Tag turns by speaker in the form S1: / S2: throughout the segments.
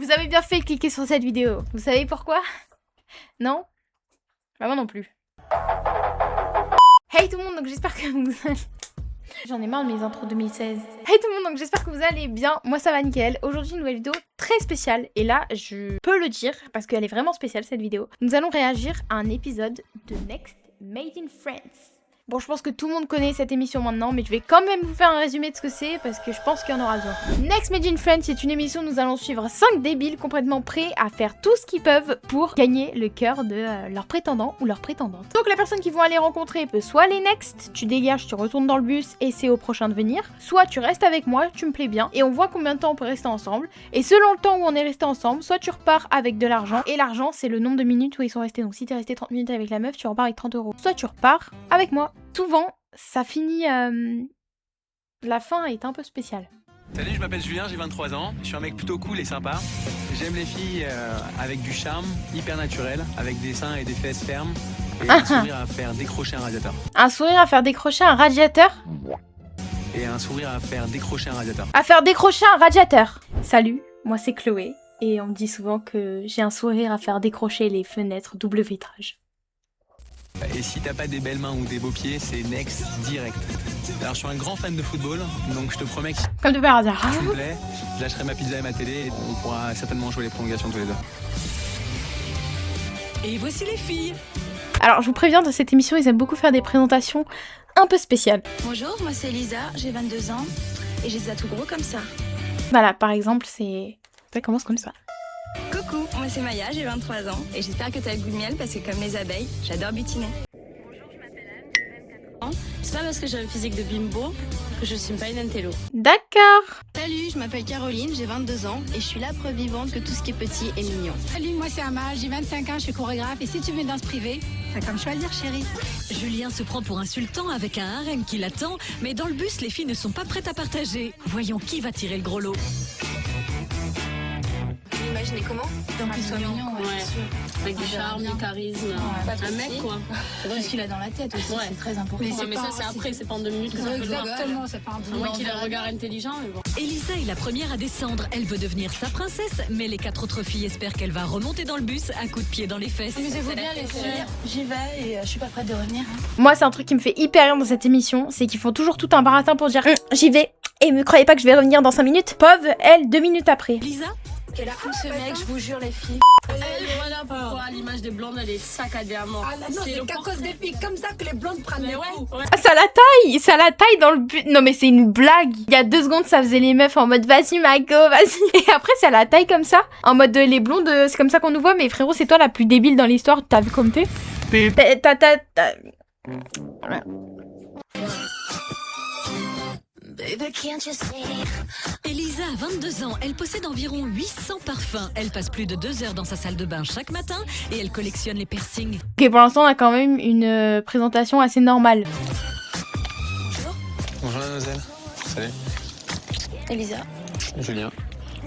S1: Vous avez bien fait de cliquer sur cette vidéo. Vous savez pourquoi? Non? Bah moi non plus. Hey tout le monde, donc j'espère que vous allez... J'en ai marre de mes intros 2016. Hey tout le monde, donc j'espère que vous allez bien. Moi ça va nickel. Aujourd'hui une nouvelle vidéo très spéciale. Et là, je peux le dire parce qu'elle est vraiment spéciale cette vidéo. Nous allons réagir à un épisode de Next Made in France. Bon, je pense que tout le monde connaît cette émission maintenant, mais je vais quand même vous faire un résumé de ce que c'est, parce que je pense qu'il y en aura besoin. Next Made in France, c'est une émission où nous allons suivre 5 débiles complètement prêts à faire tout ce qu'ils peuvent pour gagner le cœur de leur prétendant ou leur prétendante. Donc la personne qu'ils vont aller rencontrer peut soit aller next, tu dégages, tu retournes dans le bus et c'est au prochain de venir, soit tu restes avec moi, tu me plais bien, et on voit combien de temps on peut rester ensemble, et selon le temps où on est resté ensemble, soit tu repars avec de l'argent, et l'argent c'est le nombre de minutes où ils sont restés, donc si t'es resté 30 minutes avec la meuf, tu repars avec 30 €. Soit tu repars avec moi. Souvent, ça finit... La fin est un peu spéciale.
S2: Salut, je m'appelle Julien, j'ai 23 ans. Je suis un mec plutôt cool et sympa. J'aime les filles avec du charme, hyper naturel, avec des seins et des fesses fermes. Et un sourire à faire décrocher un radiateur.
S1: Un sourire à faire décrocher un radiateur?
S2: Et un sourire à faire décrocher un radiateur.
S1: À faire décrocher un radiateur. Salut, moi c'est Chloé. Et on me dit souvent que j'ai un sourire à faire décrocher les fenêtres double vitrage.
S2: Et si t'as pas des belles mains ou des beaux pieds, c'est next direct. Alors je suis un grand fan de football, donc je te promets que
S1: Comme de par hasard.
S2: s'il vous plaît, je lâcherai ma pizza et ma télé et on pourra certainement jouer les prolongations tous les deux.
S3: Et voici les filles.
S1: Alors je vous préviens, de cette émission, ils aiment beaucoup faire des présentations un peu spéciales.
S3: Bonjour, moi c'est Elisa, j'ai 22 ans et j'ai des atouts gros comme ça.
S1: Voilà, par exemple, ça commence comme ça.
S3: Coucou, moi c'est Maya, j'ai 23 ans et j'espère que t'as le goût de miel parce que comme les abeilles, j'adore butiner. Bonjour, je m'appelle Anne, j'ai 24 ans. C'est pas parce que j'ai un physique de bimbo que je suis pas une intello.
S1: D'accord.
S3: Salut, je m'appelle Caroline, j'ai 22 ans et je suis la preuve vivante que tout ce qui est petit est mignon.
S4: Salut, moi c'est Amal, j'ai 25 ans, je suis chorégraphe et si tu veux une danse privée, t'as comme choisir chérie.
S5: Julien se prend pour un sultan avec un harem qui l'attend, mais dans le bus, les filles ne sont pas prêtes à partager. Voyons qui va tirer le gros lot.
S3: Vous imaginez comment?
S4: Donc il soit mignon,
S6: Ouais. Avec du charme, du charisme. Un mec quoi.
S4: Tout ce qu'il a dans la tête aussi, c'est très important.
S6: Mais ça c'est après, c'est pas en 2 minutes que ça peut le voir.
S4: Exactement, c'est pas un
S6: À moins qu'il ait un regard intelligent, mais bon.
S5: Elisa est la première à descendre. Elle veut devenir sa princesse, mais les 4 autres filles espèrent qu'elle va remonter dans le bus à coups de pied dans les fesses.
S4: Amusez-vous bien les filles. J'y vais et je suis pas prête de revenir.
S1: Moi, c'est un truc qui me fait hyper rire dans cette émission, c'est qu'ils font toujours tout un baratin pour dire j'y vais, et me croyez pas que je vais revenir dans 5 minutes. Pauvre, elle, 2 minutes après.
S5: Elisa,
S4: Quel a fou ce mec, je vous jure les filles.
S6: Elle, voilà pourquoi l'image des blondes elle est saccadée à mort.
S4: Ah non, c'est qu'à cause des filles comme ça que les blondes prennent les coups.
S1: Ah, ça la taille dans le but. Non mais c'est une blague. Il y a 2 secondes, ça faisait les meufs en mode vas-y Mago, vas-y. Et après, ça la taille comme ça, en mode les blondes, c'est comme ça qu'on nous voit. Mais frérot, c'est toi la plus débile dans l'histoire. T'as vu comme t'es? Voilà.
S5: Elisa a 22 ans. Elle possède environ 800 parfums. Elle passe plus de 2 heures dans sa salle de bain chaque matin et elle collectionne les piercings.
S1: Ok, pour l'instant, on a quand même une présentation assez normale.
S2: Bonjour mademoiselle. Salut.
S3: Elisa,
S2: Julien.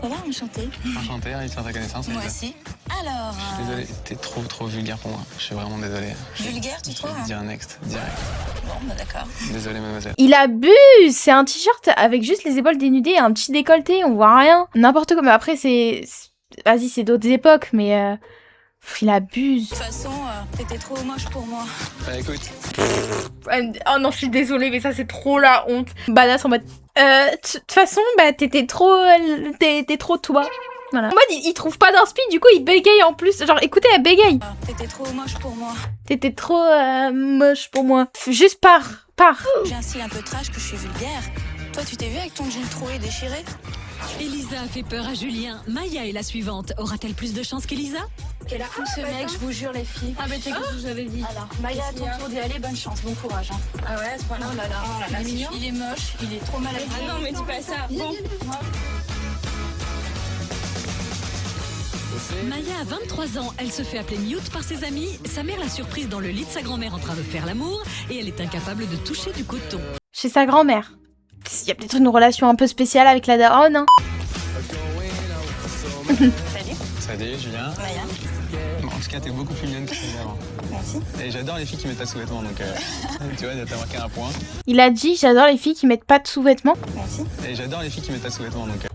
S3: ça va, enchantée.
S2: Enchanté, ravi de faire ta connaissance.
S3: Moi
S2: Elisa.
S3: aussi. Alors,
S2: Je suis désolé, t'es trop vulgaire pour moi. Je suis vraiment désolé.
S3: vulgaire tu
S2: Je
S3: trouves?
S2: vais te dire next, direct.
S3: Bon, bah d'accord.
S2: Désolé mademoiselle.
S1: Il abuse. C'est un t-shirt avec juste les épaules dénudées et un petit décolleté. On voit rien. N'importe quoi. Mais après, vas-y, c'est d'autres époques, mais il abuse.
S3: De toute façon, t'étais trop moche pour moi.
S2: Bah écoute,
S1: Oh non, je suis désolée, mais ça c'est trop la honte. Badass en mode. De toute façon, bah t'étais trop toi. Voilà. En mode, il trouve pas d'inspi, du coup il bégaye en plus. Genre, écoutez, elle bégaye.
S3: T'étais trop moche pour moi.
S1: T'étais trop moche pour moi. Juste pars.
S3: J'ai un style un peu trash que je suis vulgaire. Toi, tu t'es vu avec ton jean troué et déchiré?
S5: Elisa a fait peur à Julien. Maya est la suivante. Aura-t-elle plus de chance qu'Elisa?
S4: Quel a fou ce mec, je vous jure les filles.
S6: Ah mais t'es que je vous avais dit.
S4: Alors, Maya, à ton tour d'y aller, bonne chance, bon courage. Hein.
S6: Ah ouais, c'est pas là.
S4: Oh là là,
S6: Il est mignon.
S4: il est moche, il est trop mal habillé.
S6: Ah non mais dis pas ça. Bon.
S5: Maya a 23 ans. Elle se fait appeler Mute par ses amis. Sa mère l'a surprise dans le lit de sa grand-mère en train de faire l'amour et elle est incapable de toucher du coton.
S1: Chez sa grand-mère. Il y a peut-être une relation un peu spéciale avec la daronne, hein.
S3: Salut.
S2: salut Julien.
S3: Maya.
S2: Bon, en tout cas, t'es beaucoup plus mignonne que celle d'avant.
S3: Merci.
S2: Et j'adore les filles qui mettent pas de sous-vêtements, donc tu vois, t'as marqué un point.
S1: Il a dit j'adore les filles qui mettent pas de sous-vêtements.
S3: Merci.
S2: Et j'adore les filles qui mettent pas de sous-vêtements, donc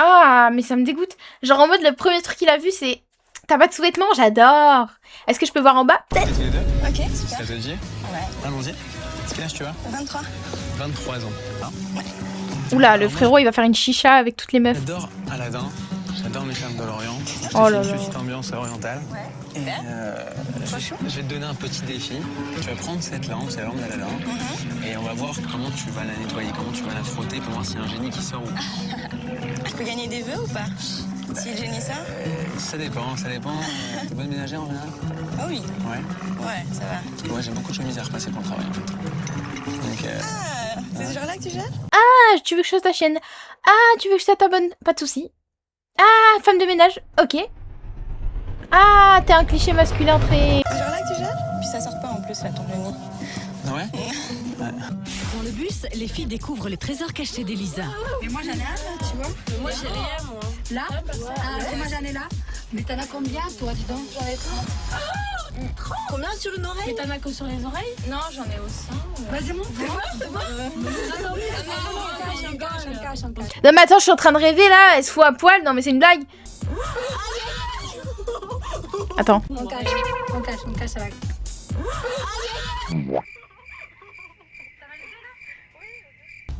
S1: Ah, mais ça me dégoûte. Genre en mode, le premier truc qu'il a vu, c'est... T'as pas de sous-vêtements? J'adore. Est-ce que je peux voir en bas? Peut-être.
S2: Tous les deux?
S3: Ok,
S2: Ça
S3: super.
S2: te dit?
S3: Ouais.
S2: Allons-y. Quel âge tu as?
S3: 23.
S2: 23 ans. Hein?
S1: Oula, le frérot, il va faire une chicha avec toutes les meufs.
S2: J'adore Aladdin. J'adore les charmes de l'Orient.
S1: Oh là
S2: Une
S1: là.
S2: petite ambiance orientale.
S3: Ouais.
S2: Et
S3: Super.
S2: je vais te donner un petit défi. Tu vas prendre cette lampe, c'est la lampe d'Aladin, et on va voir comment tu vas la nettoyer, comment tu vas la frotter pour voir s'il y a un génie qui sort ou pas.
S3: Je peux gagner des vœux ou pas? Si le génie sort?
S2: Ça dépend, ça dépend. T'es bonne ménagère en général?
S3: Oh oui.
S2: Ouais.
S3: Ouais, ça va.
S2: Ouais, j'ai beaucoup de chemises à repasser pour le travail en fait. Donc,
S3: Ah, c'est ce genre-là que tu gères?
S1: Ah, tu veux que je fasse ta chienne? Ah, tu veux que je t'abonne? Pas de soucis. Ah, femme de ménage. Ok. Ah, t'es un cliché masculin très...
S3: C'est ce genre-là que tu gères? Puis ça sort pas en plus, là, ton génie.
S2: ouais.
S5: Dans le bus, les filles découvrent les trésors cachés d'Elisa.
S4: Mais moi j'en ai un là, tu vois.
S6: Moi, j'ai rien, moi.
S4: Là moi j'en ai là. Mais t'en as combien toi, dis donc?
S6: J'en ai 30.
S3: Combien sur une oreille?
S6: Mais t'en as que sur les oreilles? Non, j'en ai au sein.
S4: Vas-y, montre.
S1: Non mais attends, je suis en train de rêver là. Elle se fout à poil. Non mais c'est une blague. Attends.
S4: On cache à la...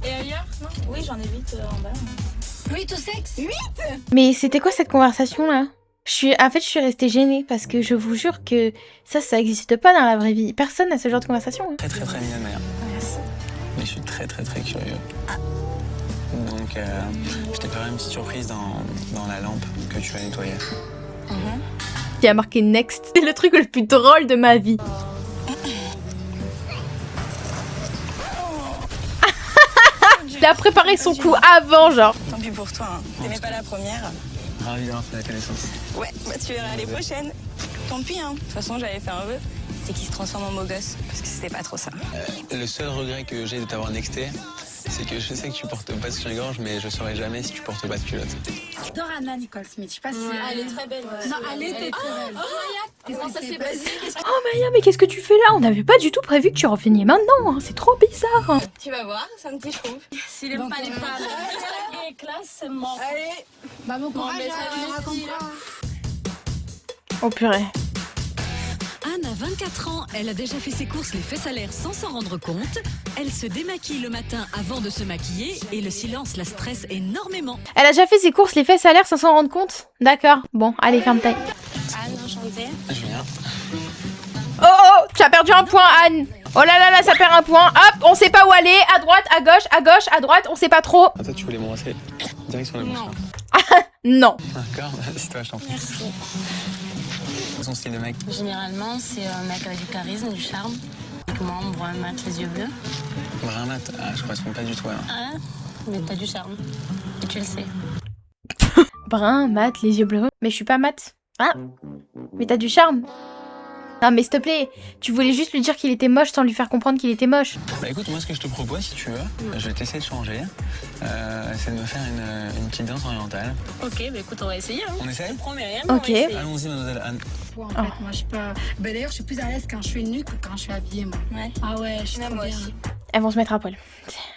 S3: Et ailleurs? Non? Oui, j'en ai 8 en bas.
S4: Oui, tout sexe.
S1: Mais c'était quoi cette conversation là? En fait, je suis restée gênée parce que je vous jure que ça existe pas dans la vraie vie. Personne n'a ce genre de conversation. Hein.
S2: Très très très mignonne d'ailleurs.
S3: Merci.
S2: Mais je suis très très très curieux. Donc, je t'ai préparé une petite surprise dans la lampe que tu vas nettoyer.
S1: Qui a marqué next. C'est le truc le plus drôle de ma vie. Il a préparé son coup avant, genre.
S3: Tant pis pour toi, hein. T'aimais pas la première?
S2: Ravi d'avoir fait la connaissance.
S3: Ouais, bah tu verras les prochaines. Tant pis, hein. De toute façon, j'avais fait un vœu. C'est qu'il se transforme en beau gosse. Parce que c'était pas trop ça.
S2: Le seul regret que j'ai de t'avoir nexté, c'est que je sais que tu portes pas de soutien-gorge, mais je saurais jamais si tu portes pas de culotte.
S4: J'adore Anna Nicole Smith. Je sais pas si...
S6: Elle est très belle.
S4: Non, elle était très belle.
S6: Comment ça s'est passé?
S1: Oh Maya, mais qu'est-ce que tu fais là? On n'avait pas du tout prévu que tu reveniez maintenant. Hein. C'est trop bizarre. Hein.
S3: Tu vas voir, ça me touche, je trouve.
S6: S'il aime pas les femmes, est classe, c'est mort.
S3: Allez.
S4: Bah bon courage,
S6: mais ça
S4: tu
S6: lui
S4: racontes
S6: dit,
S4: pas.
S1: Oh purée.
S5: Anne a 24 ans, elle a déjà fait ses courses les fesses à l'air sans s'en rendre compte. Elle se démaquille le matin avant de se maquiller et le silence la stresse énormément.
S1: Elle a déjà fait ses courses les fesses à l'air sans s'en rendre compte? D'accord. Bon, allez, ferme ta...
S3: Anne, enchantée.
S2: Julien.
S1: Oh, tu as perdu un point, Anne. Oh là là là, ça perd un point. Hop, on sait pas où aller. À droite, à gauche, à droite, on sait pas trop.
S2: Ah, toi, tu voulais m'embrasser. Direction la bouche.
S3: Non.
S1: Non.
S2: D'accord, c'est toi, je t'en prie.
S3: Merci.
S2: Son style de mec.
S6: Généralement, c'est un mec avec du charisme, du charme. Moi, on brun mat, les yeux bleus.
S2: Brun mat. Ah, je correspond pas du tout, alors.
S6: Ah, mais t'as du charme. Et tu le sais.
S1: Brun, mat, les yeux bleus. Mais je suis pas mat. Ah. Mais t'as du charme. Non mais s'il te plaît, tu voulais juste lui dire qu'il était moche sans lui faire comprendre qu'il était moche.
S2: Bah écoute, moi ce que je te propose, si tu veux, je vais te laisser de changer. C'est de me faire une petite danse orientale.
S6: Ok, bah écoute, on va essayer. Hein.
S2: On essaye?
S6: Je promets rien,
S1: Ok.
S6: mais on va essayer.
S2: Allons-y, mademoiselle Anne.
S4: En fait, moi je suis pas... Bah d'ailleurs, je suis plus à l'aise quand je suis nue que quand je suis habillée, moi.
S3: Ouais.
S4: Ah ouais, je suis
S3: Ouais,
S4: trop
S3: moi
S4: bien.
S3: aussi.
S1: Elles vont se mettre à poil.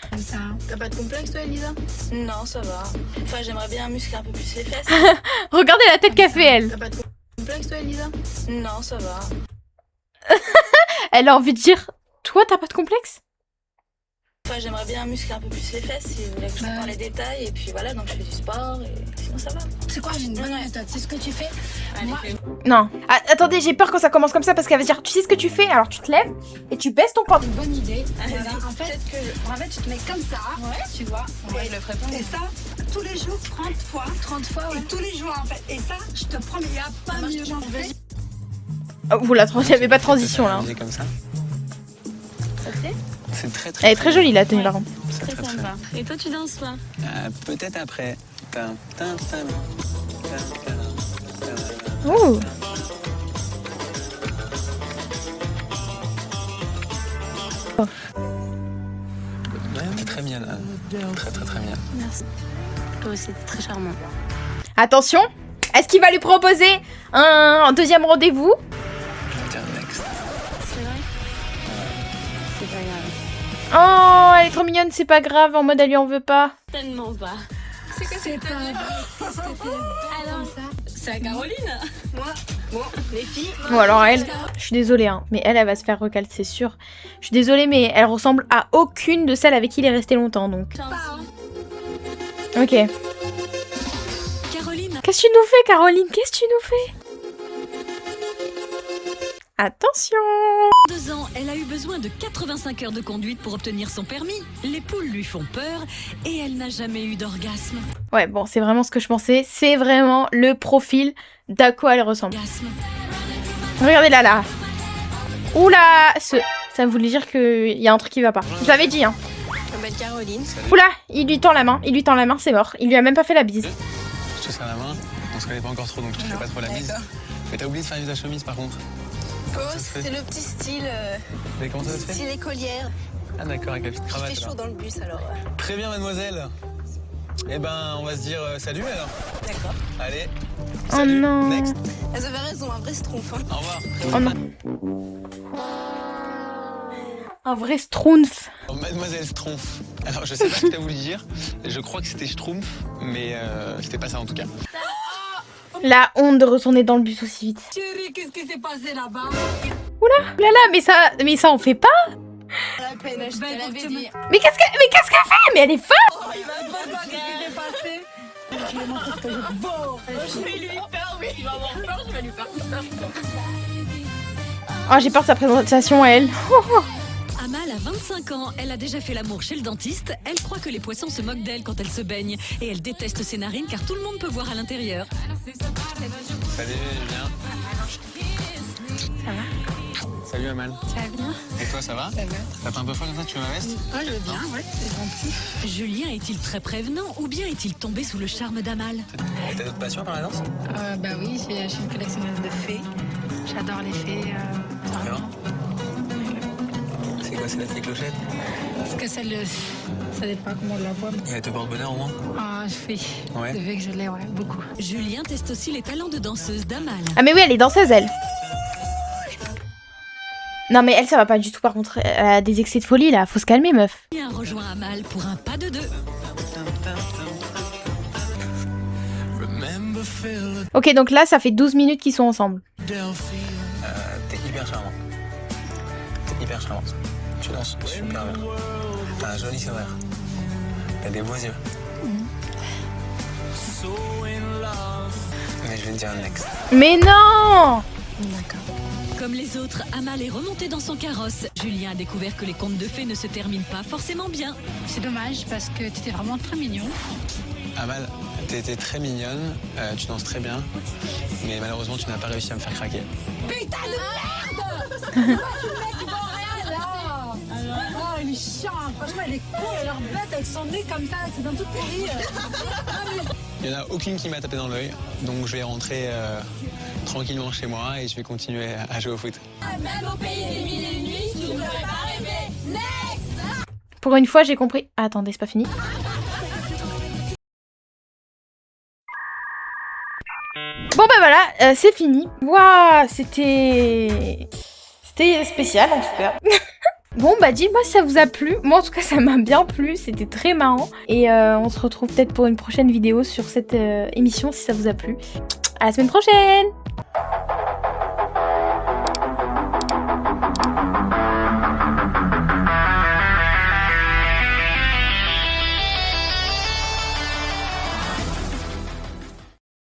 S4: Comme ça.
S6: T'as pas de complexe, toi, Elisa?
S3: Non, ça va. Enfin, j'aimerais bien muscler un peu plus les fesses.
S1: Regardez la tête qu'a fait elle.
S6: T'as pas de complexe, toi, Elisa?
S3: Non, ça va.
S1: Elle a envie de dire, toi t'as pas de complexe?
S3: Enfin, j'aimerais bien muscler un peu plus les fesses si vous voulez que je rentre dans les détails. Et puis voilà, donc je fais du sport et sinon ça va.
S4: C'est quoi, j'ai une bonne méthode. C'est ce que tu fais.
S3: Allez,
S4: Moi,
S3: fais.
S1: Non. Ah, attendez, j'ai peur quand ça commence comme ça parce qu'elle va dire, tu sais ce que tu fais? Alors tu te lèves et tu baisses ton pantalon.
S4: une bonne idée.
S3: Allez-y.
S4: Voilà, en fait, tu te mets comme ça, tu vois.
S3: Ouais, je le ferai pas.
S4: Et ça, tous les jours, 30 fois. 30 fois, ouais. Et tous les jours, en fait. Et ça, je te promets, il n'y a pas mieux. J'en fais.
S1: Oh, vous la il y avait pas de transition là. hein.
S2: Comme ça.
S3: Ça te plaît?
S2: C'est très très.
S1: Elle est très jolie la tenue par contre.
S2: C'est
S3: Très
S2: très très.
S3: sympa. Et toi, tu danses pas?
S2: Peut-être après. Tin, tin, tin, tin, tin, tin.
S1: Ouh.
S2: Ouais, t'es très bien, Anne. Très très très bien.
S6: Merci. Toi aussi, t'es très charmant.
S1: Attention, est-ce qu'il va lui proposer un deuxième rendez-vous?
S2: Je vais dire next.
S6: C'est vrai? C'est pas grave.
S1: Oh, elle est trop mignonne, c'est pas grave, en mode elle lui en veut pas.
S6: Tellement pas.
S4: C'est pas vrai.
S3: Alors, c'est à Caroline.
S4: Moi, bon, les filles.
S1: Bon alors elle, je suis désolée hein, mais elle va se faire recal, c'est sûr. Je suis désolée mais elle ressemble à aucune de celles avec qui il est resté longtemps donc. Ok.
S5: Caroline
S1: Qu'est-ce que tu nous fais Caroline? Qu'est-ce que tu nous fais? Attention!
S5: a 2 ans, elle a eu besoin de 85 heures de conduite pour obtenir son permis. Les poules lui font peur et elle n'a jamais eu d'orgasme.
S1: Ouais bon c'est vraiment ce que je pensais, c'est vraiment le profil d'à quoi elle ressemble. Regardez là. Oula, ça voulait dire qu'il y a un truc qui va pas. Je l'avais dit hein.
S6: Je m'appelle Caroline.
S1: Oula, il lui tend la main, c'est mort. Il lui a même pas fait la bise.
S2: Je te serre la main, on se connaît pas encore trop donc je te fais pas trop la bise. Mais t'as oublié de faire ta chemise par contre.
S6: Oh, c'est le petit style,
S2: Mais comment ça se fait?
S6: style écolière.
S2: Ah d'accord, avec la petite
S6: Il
S2: cravate
S6: fait chaud
S2: alors.
S6: dans le bus alors.
S2: Très bien mademoiselle. Eh ben on va se dire salut alors.
S6: D'accord.
S2: Allez.
S1: Oh
S2: Salut.
S1: non.
S2: Next.
S6: Elles avaient raison, un vrai schtroumpf. Hein.
S2: Au revoir.
S1: Oh non. Un vrai schtroumpf.
S2: Mademoiselle Schtroumpf. Alors je sais pas ce que t'as voulu dire. Je crois que c'était Schtroumpf, mais c'était pas ça en tout cas.
S1: La honte de retourner dans le bus aussi vite.
S4: Chérie, qu'est-ce qui s'est passé là-bas?
S1: Mais ça en fait pas.
S6: La peine, je te l'avais dit.
S1: Mais qu'est-ce qu'elle fait? Mais elle est folle.
S4: Il va pas voir ce qui s'est passé. Je vais montrer ce que je vaux.
S6: Je vais lui faire, oui. Il va avoir peur, je vais lui faire peur.
S1: Oh j'ai peur de sa présentation à elle.
S5: Amal a 25 ans, elle a déjà fait l'amour chez le dentiste, elle croit que les poissons se moquent d'elle quand elle se baigne et elle déteste ses narines car tout le monde peut voir à l'intérieur.
S2: Salut Julien.
S6: Ça va?
S2: Salut Amal.
S6: Ça va bien?
S2: Et toi ça va?
S6: Ça va.
S2: T'as pas un peu froid comme ça, tu veux ma veste?
S6: Oh, je veux bien, ouais, c'est gentil.
S5: Julien est-il très prévenant ou bien est-il tombé sous le charme d'Amal?
S2: Et t'as d'autres passions par la danse?
S6: Bah oui, je suis une collectionneuse de fées. J'adore les fées.
S2: Alors c'est quoi, c'est la fée clochette?
S6: Parce que ça dépend comment on la voit.
S2: Et elle te porte bonheur au moins?
S6: Ah, oui.
S2: Ouais.
S6: Depuis que je l'ai, ouais, beaucoup.
S5: Julien teste aussi les talents de danseuse d'Amal.
S1: Ah mais oui elle est danseuse elle. Non mais elle ça va pas du tout par contre. Elle a des excès de folie là, faut se calmer meuf.
S5: Julien rejoint Amal pour un pas de 2.
S1: Ok donc là ça fait 12 minutes qu'ils sont ensemble.
S2: T'es hyper charmant. T'es hyper charmante. Tu danses super bien. T'as un joli sourire. T'as des beaux yeux. Mais je vais te dire un next.
S1: Mais non.
S6: D'accord.
S5: Comme les autres, Amal est remontée dans son carrosse. Julien a découvert que les contes de fées ne se terminent pas forcément bien.
S6: C'est dommage parce que tu étais vraiment très mignon.
S2: Amal, t'étais très mignonne, tu danses très bien, mais malheureusement tu n'as pas réussi à me faire craquer.
S4: Putain de merde! Oh, il est chiant, franchement, elle est con, elle a l'air bête avec son nez comme ça, c'est dans toutes les vies.
S2: Il n'y en a aucune qui m'a tapé dans l'œil, donc je vais rentrer tranquillement chez moi et je vais continuer à jouer au foot.
S4: Même au pays des mille et une nuits, tu ne pourrais pas rêver. Next!
S1: Pour une fois j'ai compris. Ah, attendez c'est pas fini. Bon bah voilà, c'est fini. Waouh, c'était spécial en tout cas. Bon bah dites-moi si ça vous a plu. Moi en tout cas ça m'a bien plu, c'était très marrant. Et on se retrouve peut-être pour une prochaine vidéo sur cette émission si ça vous a plu. À la semaine prochaine.